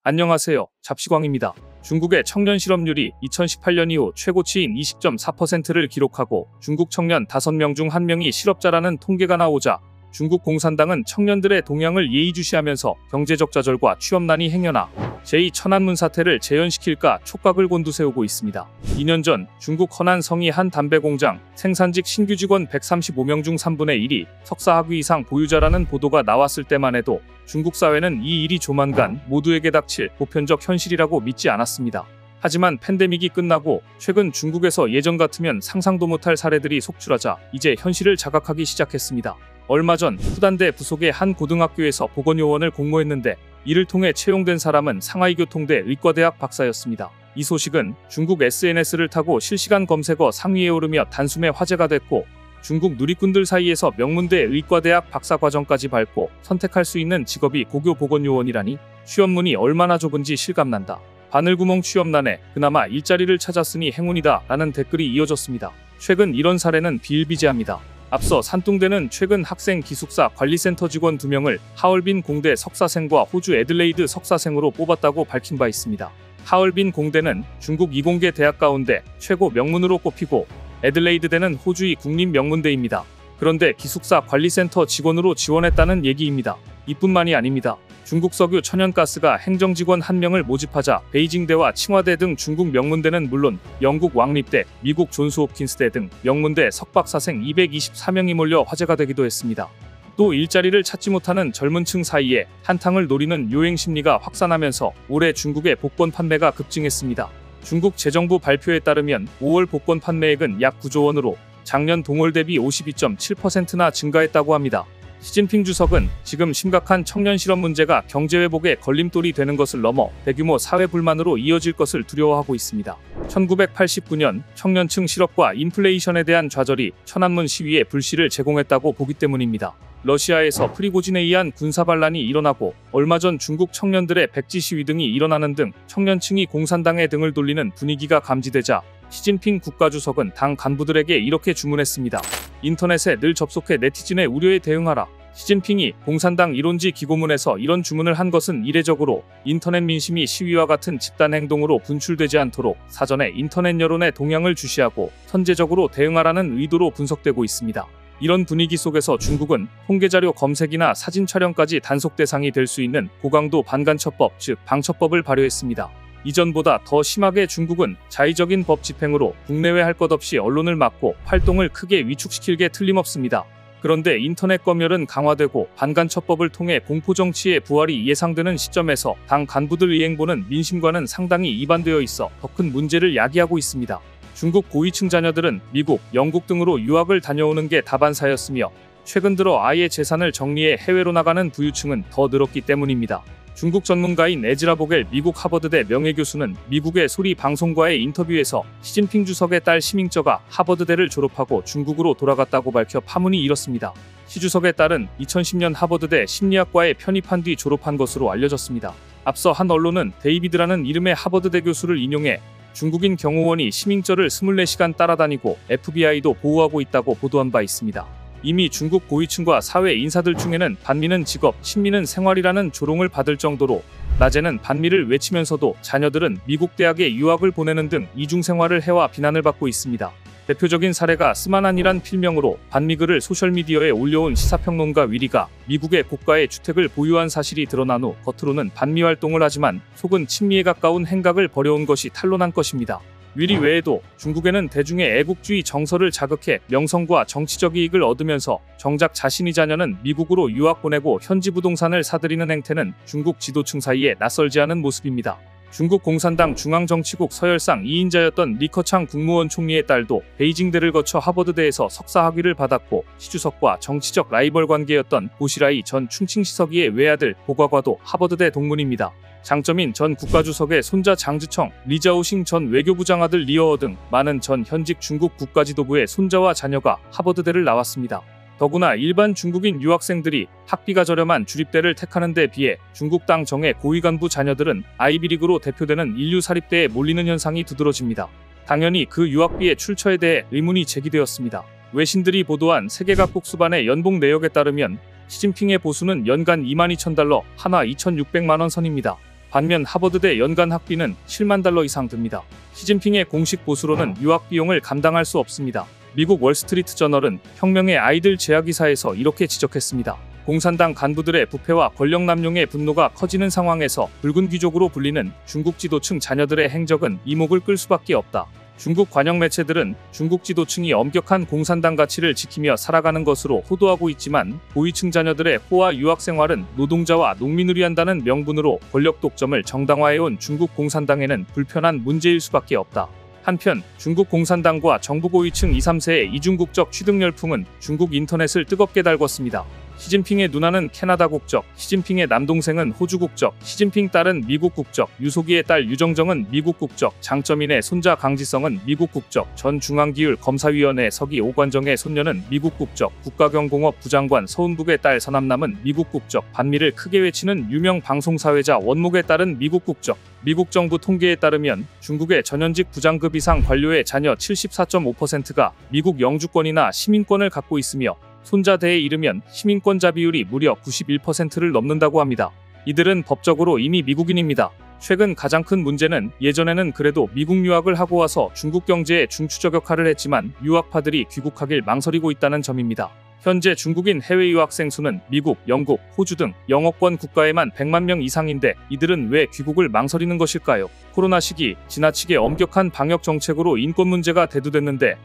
안녕하세요. 잡시광입니다. 중국의 청년 실업률이 2018년 이후 최고치인 20.4%를 기록하고 중국 청년 5명 중 1명이 실업자라는 통계가 나오자 중국 공산당은 청년들의 동향을 예의주시하면서 경제적 좌절과 취업난이 행여나 제2천안문 사태를 재현시킬까 촉각을 곤두세우고 있습니다. 2년 전 중국 허난 성이 한 담배 공장 생산직 신규 직원 135명 중 3분의 1이 석사학위 이상 보유자라는 보도가 나왔을 때만 해도 중국 사회는 이 일이 조만간 모두에게 닥칠 보편적 현실이라고 믿지 않았습니다. 하지만 팬데믹이 끝나고 최근 중국에서 예전 같으면 상상도 못할 사례들이 속출하자 이제 현실을 자각하기 시작했습니다. 얼마 전 후단대 부속의 한 고등학교에서 보건요원을 공모했는데 이를 통해 채용된 사람은 상하이교통대 의과대학 박사였습니다. 이 소식은 중국 SNS를 타고 실시간 검색어 상위에 오르며 단숨에 화제가 됐고 중국 누리꾼들 사이에서 명문대 의과대학 박사과정까지 밟고 선택할 수 있는 직업이 고교 보건요원이라니 취업문이 얼마나 좁은지 실감난다. 바늘구멍 취업난에 그나마 일자리를 찾았으니 행운이다 라는 댓글이 이어졌습니다. 최근 이런 사례는 비일비재합니다. 앞서 산둥대는 최근 학생 기숙사 관리센터 직원 2명을 하얼빈 공대 석사생과 호주 애들레이드 석사생으로 뽑았다고 밝힌 바 있습니다. 하얼빈 공대는 중국 이공계 대학 가운데 최고 명문으로 꼽히고 애들레이드대는 호주의 국립명문대입니다. 그런데 기숙사 관리센터 직원으로 지원했다는 얘기입니다. 이뿐만이 아닙니다. 중국 석유 천연가스가 행정직원 1명을 모집하자 베이징대와 칭화대 등 중국 명문대는 물론 영국 왕립대, 미국 존스홉킨스대 등 명문대 석박사생 224명이 몰려 화제가 되기도 했습니다. 또 일자리를 찾지 못하는 젊은 층 사이에 한탕을 노리는 요행 심리가 확산하면서 올해 중국의 복권 판매가 급증했습니다. 중국 재정부 발표에 따르면 5월 복권 판매액은 약 9조 원으로 작년 동월 대비 52.7%나 증가했다고 합니다. 시진핑 주석은 지금 심각한 청년 실업 문제가 경제 회복에 걸림돌이 되는 것을 넘어 대규모 사회 불만으로 이어질 것을 두려워하고 있습니다. 1989년 청년층 실업과 인플레이션에 대한 좌절이 천안문 시위에 불씨를 제공했다고 보기 때문입니다. 러시아에서 프리고진에 의한 군사반란이 일어나고 얼마 전 중국 청년들의 백지 시위 등이 일어나는 등 청년층이 공산당에 등을 돌리는 분위기가 감지되자 시진핑 국가주석은 당 간부들에게 이렇게 주문했습니다. 인터넷에 늘 접속해 네티즌의 우려에 대응하라. 시진핑이 공산당 이론지 기고문에서 이런 주문을 한 것은 이례적으로 인터넷 민심이 시위와 같은 집단 행동으로 분출되지 않도록 사전에 인터넷 여론의 동향을 주시하고 선제적으로 대응하라는 의도로 분석되고 있습니다. 이런 분위기 속에서 중국은 통계자료 검색이나 사진 촬영까지 단속 대상이 될 수 있는 고강도 반간첩법, 즉 방첩법을 발효했습니다. 이전보다 더 심하게 중국은 자의적인 법 집행으로 국내외 할 것 없이 언론을 막고 활동을 크게 위축시킬 게 틀림없습니다. 그런데 인터넷 검열은 강화되고 반간첩법을 통해 공포정치의 부활이 예상되는 시점에서 당 간부들 이행보는 민심과는 상당히 이반되어 있어 더 큰 문제를 야기하고 있습니다. 중국 고위층 자녀들은 미국, 영국 등으로 유학을 다녀오는 게 다반사였으며 최근 들어 아예 재산을 정리해 해외로 나가는 부유층은 더 늘었기 때문입니다. 중국 전문가인 에즈라 보겔 미국 하버드대 명예교수는 미국의 소리 방송과의 인터뷰에서 시진핑 주석의 딸 시밍쩌가 하버드대를 졸업하고 중국으로 돌아갔다고 밝혀 파문이 일었습니다. 시 주석의 딸은 2010년 하버드대 심리학과에 편입한 뒤 졸업한 것으로 알려졌습니다. 앞서 한 언론은 데이비드라는 이름의 하버드대 교수를 인용해 중국인 경호원이 시밍쩌를 24시간 따라다니고 FBI도 보호하고 있다고 보도한 바 있습니다. 이미 중국 고위층과 사회 인사들 중에는 반미는 직업, 친미는 생활이라는 조롱을 받을 정도로 낮에는 반미를 외치면서도 자녀들은 미국 대학에 유학을 보내는 등 이중생활을 해와 비난을 받고 있습니다. 대표적인 사례가 스마난이란 필명으로 반미글을 소셜미디어에 올려온 시사평론가 위리가 미국의 고가의 주택을 보유한 사실이 드러난 후 겉으로는 반미 활동을 하지만 속은 친미에 가까운 행각을 벌여온 것이 탄로난 것입니다. 위리 외에도 중국에는 대중의 애국주의 정서를 자극해 명성과 정치적 이익을 얻으면서 정작 자신의 자녀는 미국으로 유학 보내고 현지 부동산을 사들이는 행태는 중국 지도층 사이에 낯설지 않은 모습입니다. 중국 공산당 중앙정치국 서열상 2인자였던 리커창 국무원 총리의 딸도 베이징대를 거쳐 하버드대에서 석사 학위를 받았고 시 주석과 정치적 라이벌 관계였던 보시라이 전 충칭시서기의 외아들 보과과도 하버드대 동문입니다. 장점인 전 국가주석의 손자 장즈청, 리자오싱 전 외교부장 아들 리어어 등 많은 전 현직 중국 국가지도부의 손자와 자녀가 하버드대를 나왔습니다. 더구나 일반 중국인 유학생들이 학비가 저렴한 주립대를 택하는 데 비해 중국 당 정의 고위 간부 자녀들은 아이비리그로 대표되는 인류사립대에 몰리는 현상이 두드러집니다. 당연히 그 유학비의 출처에 대해 의문이 제기되었습니다. 외신들이 보도한 세계 각국 수반의 연봉 내역에 따르면 시진핑의 보수는 연간 $22,000, 한화 2,600만 원 선입니다. 반면 하버드대 연간 학비는 7만 달러 이상 듭니다. 시진핑의 공식 보수로는 유학 비용을 감당할 수 없습니다. 미국 월스트리트 저널은 혁명의 아이들 제야기사에서 이렇게 지적했습니다. 공산당 간부들의 부패와 권력 남용의 분노가 커지는 상황에서 붉은 귀족으로 불리는 중국 지도층 자녀들의 행적은 이목을 끌 수밖에 없다. 중국 관영 매체들은 중국 지도층이 엄격한 공산당 가치를 지키며 살아가는 것으로 호도하고 있지만 고위층 자녀들의 호화 유학 생활은 노동자와 농민을 위한다는 명분으로 권력 독점을 정당화해온 중국 공산당에는 불편한 문제일 수밖에 없다. 한편 중국 공산당과 정부 고위층 2, 3세의 이중국적 취득 열풍은 중국 인터넷을 뜨겁게 달궜습니다. 시진핑의 누나는 캐나다 국적, 시진핑의 남동생은 호주 국적, 시진핑 딸은 미국 국적, 유소기의 딸 유정정은 미국 국적, 장쩌민의 손자 강지성은 미국 국적, 전 중앙기율 검사위원회 서기 오관정의 손녀는 미국 국적, 국가경공업 부장관 서운북의 딸 서남남은 미국 국적, 반미를 크게 외치는 유명 방송사회자 원목의 딸은 미국 국적. 미국 정부 통계에 따르면 중국의 전현직 부장급 이상 관료의 자녀 74.5%가 미국 영주권이나 시민권을 갖고 있으며 손자대에 이르면 시민권자 비율이 무려 91%를 넘는다고 합니다. 이들은 법적으로 이미 미국인입니다. 최근 가장 큰 문제는 예전에는 그래도 미국 유학을 하고 와서 중국 경제에 중추적 역할을 했지만 유학파들이 귀국하길 망설이고 있다는 점입니다. 현재 중국인 해외 유학생 수는 미국, 영국, 호주 등 영어권 국가에만 100만 명 이상인데 이들은 왜 귀국을 망설이는 것일까요? 코로나 시기 지나치게 엄격한 방역 정책으로 인권 문제가 대두됐는데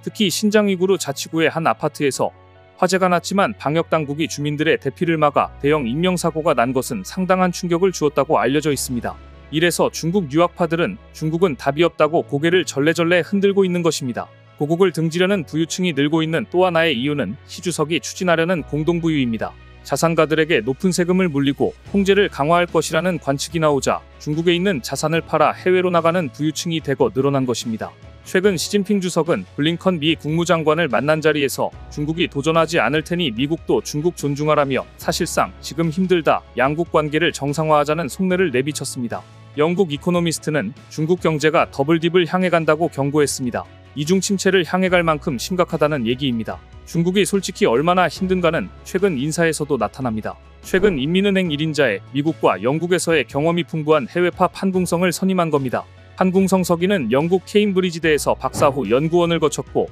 특히 신장 위구르 자치구의 한 아파트에서 화재가 났지만 방역당국이 주민들의 대피를 막아 대형 인명사고가 난 것은 상당한 충격을 주었다고 알려져 있습니다. 이래서 중국 유학파들은 중국은 답이 없다고 고개를 절레절레 흔들고 있는 것입니다. 고국을 등지려는 부유층이 늘고 있는 또 하나의 이유는 시 주석이 추진하려는 공동부유입니다. 자산가들에게 높은 세금을 물리고 통제를 강화할 것이라는 관측이 나오자 중국에 있는 자산을 팔아 해외로 나가는 부유층이 대거 늘어난 것입니다. 최근 시진핑 주석은 블링컨 미 국무장관을 만난 자리에서 중국이 도전하지 않을 테니 미국도 중국 존중하라며 사실상 지금 힘들다 양국 관계를 정상화하자는 속내를 내비쳤습니다. 영국 이코노미스트는 중국 경제가 더블딥을 향해 간다고 경고했습니다. 이중 침체를 향해 갈 만큼 심각하다는 얘기입니다. 중국이 솔직히 얼마나 힘든가는 최근 인사에서도 나타납니다. 최근 인민은행 1인자에 미국과 영국에서의 경험이 풍부한 해외파 판궁성을 선임한 겁니다. 판궁성 서기는 영국 케임브리지대에서 박사 후 연구원을 거쳤고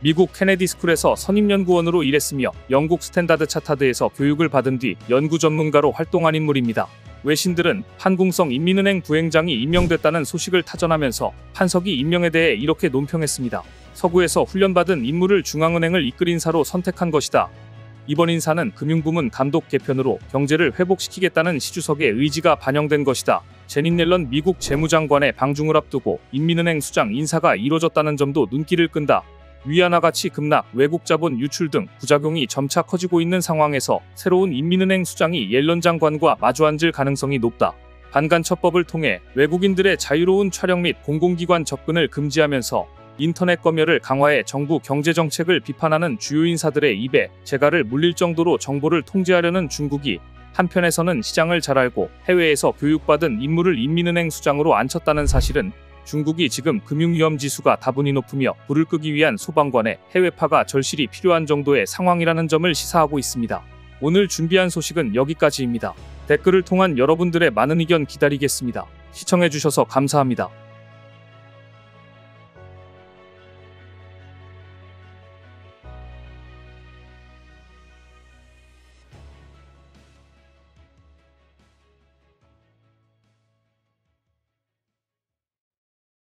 미국 케네디 스쿨에서 선임연구원으로 일했으며 영국 스탠다드 차타드에서 교육을 받은 뒤 연구 전문가로 활동한 인물입니다. 외신들은 판궁성 인민은행 부행장이 임명됐다는 소식을 타전하면서 판석이 임명에 대해 이렇게 논평했습니다. 서구에서 훈련받은 인물을 중앙은행을 이끌 인사로 선택한 것이다. 이번 인사는 금융부문 감독 개편으로 경제를 회복시키겠다는 시 주석의 의지가 반영된 것이다. 제닛 옐런 미국 재무장관의 방중을 앞두고 인민은행 수장 인사가 이뤄졌다는 점도 눈길을 끈다. 위안화 가치 급락, 외국 자본 유출 등 부작용이 점차 커지고 있는 상황에서 새로운 인민은행 수장이 옐런 장관과 마주 앉을 가능성이 높다. 반간첩법을 통해 외국인들의 자유로운 촬영 및 공공기관 접근을 금지하면서 인터넷 검열을 강화해 정부 경제정책을 비판하는 주요 인사들의 입에 재갈을 물릴 정도로 정보를 통제하려는 중국이 한편에서는 시장을 잘 알고 해외에서 교육받은 인물을 인민은행 수장으로 앉혔다는 사실은 중국이 지금 금융위험지수가 다분히 높으며 불을 끄기 위한 소방관의 해외파가 절실히 필요한 정도의 상황이라는 점을 시사하고 있습니다. 오늘 준비한 소식은 여기까지입니다. 댓글을 통한 여러분들의 많은 의견 기다리겠습니다. 시청해주셔서 감사합니다.